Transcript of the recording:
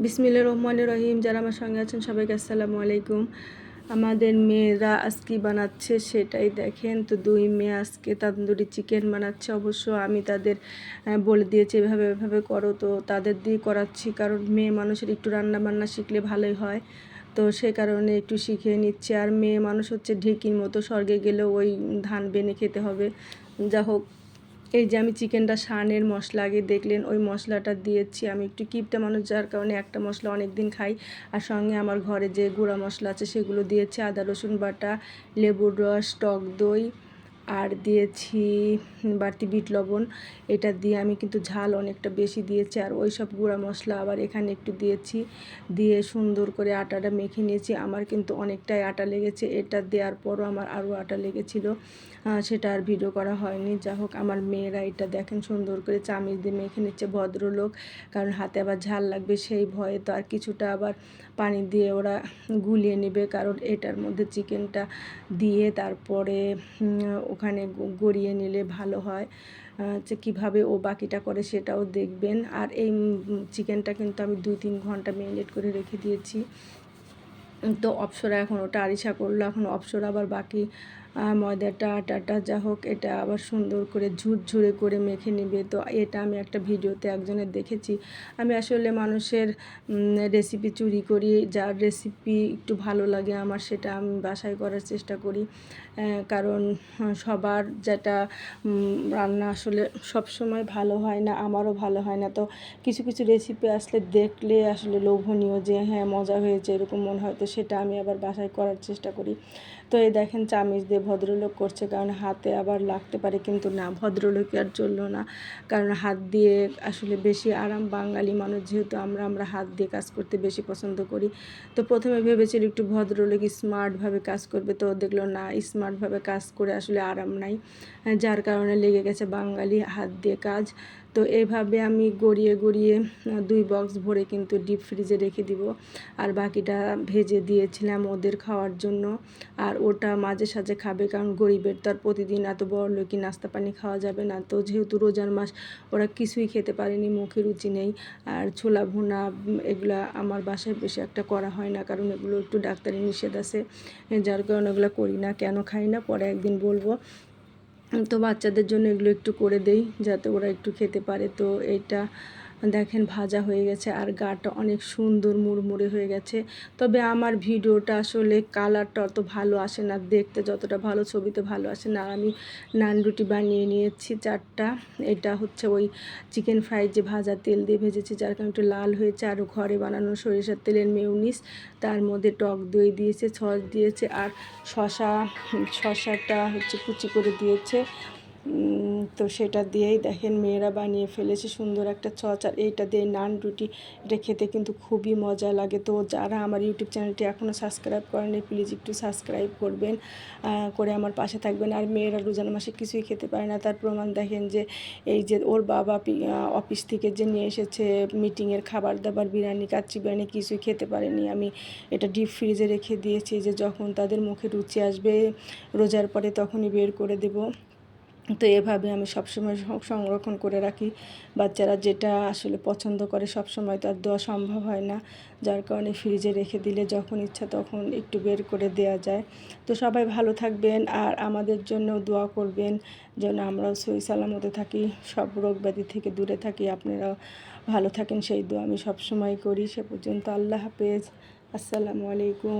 বিসমিল্লাহির রহমানির রহিম। যারা আমার সঙ্গে আছেন সবাইকে আসসালামু আলাইকুম। আমাদের মেয়েরা আজকে বানাচ্ছে সেটাই দেখেন। তো 2 মেয়ে আজকে তন্দুরি চিকেন বানাচ্ছে। অবশ্য আমি তাদের বলে দিয়েছি এভাবে করো, তো তাদের দিয়ে করাচ্ছি, কারণ মেয়ে মানুষের একটু রান্না বান্না শিখলে ভালোই হয়। তো সেই কারণে একটু শিখিয়ে নিচ্ছে। আর মেয়ে মানুষ হচ্ছে ঢেকির মতো, স্বর্গে গেলেও ওই ধান বেনে খেতে হবে। যা হোক, এই যে আমি চিকেনটা সানের মশলা আগে দেখলেন, ওই মশলাটা দিয়েছি। আমি একটু কিপটা মানুষ, যার কারণে একটা মশলা অনেক দিন খাই। আর সঙ্গে আমার ঘরে যে গুঁড়া মশলা আছে সেগুলো দিয়েছি, আদা রসুন বাটা, লেবুর রস, টক দই, আর দিয়েছি বাড়তি বিট লবণ। এটা দিয়ে আমি কিন্তু ঝাল অনেকটা বেশি দিয়েছি। আর ওই সব গুঁড়া মশলা আবার এখানে একটু দিয়েছি, দিয়ে সুন্দর করে আটাটা মেখে নিয়েছি। আমার কিন্তু অনেকটাই আটা লেগেছে, এটা দেওয়ার পরও আমার আরও আটা লেগেছিলো, সেটা আর ভিডিও করা হয়নি। যা হোক, আমার মেয়েরা এটা দেখেন সুন্দর করে চামিচ দিয়ে মেখে নিচ্ছে, ভদ্রলোক, কারণ হাতে আবার ঝাল লাগবে সেই ভয়ে। তো আর কিছুটা আবার পানি দিয়ে ওরা গুলিয়ে নেবে, কারণ এটার মধ্যে চিকেনটা দিয়ে তারপরে ওখানে গড়িয়ে নিলে ভালো হয়। যে কীভাবে ও বাকিটা করে সেটাও দেখবেন। আর এই চিকেনটা কিন্তু আমি 2-3 ঘন্টা ম্যারিনেট করে রেখে দিয়েছি। তো অপসরা এখন ওটা আরিশা করলো, এখন অপসরা আবার বাকি ময়দাটা আটাটা, যা হোক, এটা আবার সুন্দর করে ঝুরঝুরে করে মেখে নেবে। তো এটা আমি একটা ভিডিওতে একজনের দেখেছি। আমি আসলে মানুষের রেসিপি চুরি করি, যার রেসিপি একটু ভালো লাগে আমার সেটা আমি বাসায় করার চেষ্টা করি, কারণ সবার যেটা রান্না আসলে সব সময় ভালো হয় না, আমারও ভালো হয় না। তো কিছু কিছু রেসিপি আসলে দেখলে আসলে লোভনীয়, যে হ্যাঁ মজা হয়েছে এরকম মনে হয়, তো সেটা আমি আবার বাসায় করার চেষ্টা করি। তো এই দেখেন চামিচ দিয়ে ভদ্রলোক করছে, কারণ হাতে আবার লাগতে পারে, কিন্তু না, ভদ্রলোকের জন্য না, কারণ হাত দিয়ে আসলে বেশি আরাম। বাঙালি মানুষ যেহেতু আমরা হাত দিয়ে কাজ করতে বেশি পছন্দ করি। তো প্রথমে ভেবেছিল একটু ভদ্রলোক স্মার্টভাবে কাজ করবে, তো দেখলো না, স্মার্টভাবে কাজ করে আসলে আরাম নাই, যার কারণে লেগে গেছে বাঙালি হাত দিয়ে কাজ। তো এইভাবে আমি গড়িয়ে 2 বক্স ভরে কিন্তু ডিপ ফ্রিজে রেখে দিব। আর বাকিটা ভেজে দিয়েছিলাম ওদের খাওয়ার জন্য। আর ওটা মাঝে সাঝে খাবে, কারণ গরিবের তো আর প্রতিদিন এত বড়লোকি নাস্তা পানি খাওয়া যাবে না। তো যেহেতু রোজার মাস, ওরা কিছুই খেতে পারেনি, মুখে রুচি নেই। আর ছোলা ভুনা এগুলা আমার বাসায় বেশি একটা করা হয় না, কারণ এগুলো একটু ডাক্তারি নিষেধ আছে, যার কারণে ওগুলো করি না। কেন খাই না পরে একদিন বলবো। তো বাচ্চাদের জন্য এগুলো একটু করে দেই, যাতে ওরা একটু খেতে পারে। তো এটা দেখেন ভাজা হয়ে গেছে, আর গাটা অনেক সুন্দর মুড়মুড়ে হয়ে গেছে। তবে আমার ভিডিওটা আসলে কালারটা অত ভালো আসে না, দেখতে যতটা ভালো ছবিতে ভালো আসে না। আমি নান রুটি বানিয়ে নিয়েছি 4টা। এটা হচ্ছে ওই চিকেন ফ্রাই যে ভাজা তেল দিয়ে ভেজেছি, যার কারণে একটু লাল হয়েছে। আর ঘরে বানানো সরিষার তেলের মেয়োনিজ, তার মধ্যে টক দই দিয়েছে, সস দিয়েছে, আর শশাটা হচ্ছে কুচি করে দিয়েছে। তো সেটা দিয়েই দেখেন মেয়েরা বানিয়ে ফেলেছে সুন্দর একটা সস। আর এইটা দিয়ে নান রুটি, এটা খেতে কিন্তু খুবই মজা লাগে। তো যারা আমার ইউটিউব চ্যানেলটি এখনও সাবস্ক্রাইব করেনি, প্লিজ একটু সাবস্ক্রাইব করবেন, করে আমার পাশে থাকবেন। আর মেয়েরা রোজার মাসে কিছুই খেতে পারে না, তার প্রমাণ দেখেন যে এই যে ওর বাবা অফিস থেকে যে নিয়ে এসেছে মিটিংয়ের খাবার দাবার, বিরিয়ানি, কাচ্চি বিরিয়ানি, কিছুই খেতে পারেনি। আমি এটা ডিপ ফ্রিজে রেখে দিয়েছি, যে যখন তাদের মুখে রুচি আসবে রোজার পরে তখনই বের করে দেব। তো এভাবে আমি সবসময় সংরক্ষণ করে রাখি। বাচ্চারা যেটা আসলে পছন্দ করে সবসময় তো আর দেওয়া সম্ভব হয় না, যার কারণে ফ্রিজে রেখে দিলে যখন ইচ্ছা তখন একটু বের করে দেওয়া যায়। তো সবাই ভালো থাকবেন, আর আমাদের জন্য দোয়া করবেন যেন আমরাও সহি সালামতে থাকি, সব রোগ ব্যাধি থেকে দূরে থাকি, আপনারাও ভালো থাকেন, সেই দোয়া আমি সবসময় করি। সে পর্যন্ত আল্লাহ হাফেজ, আসসালামু আলাইকুম।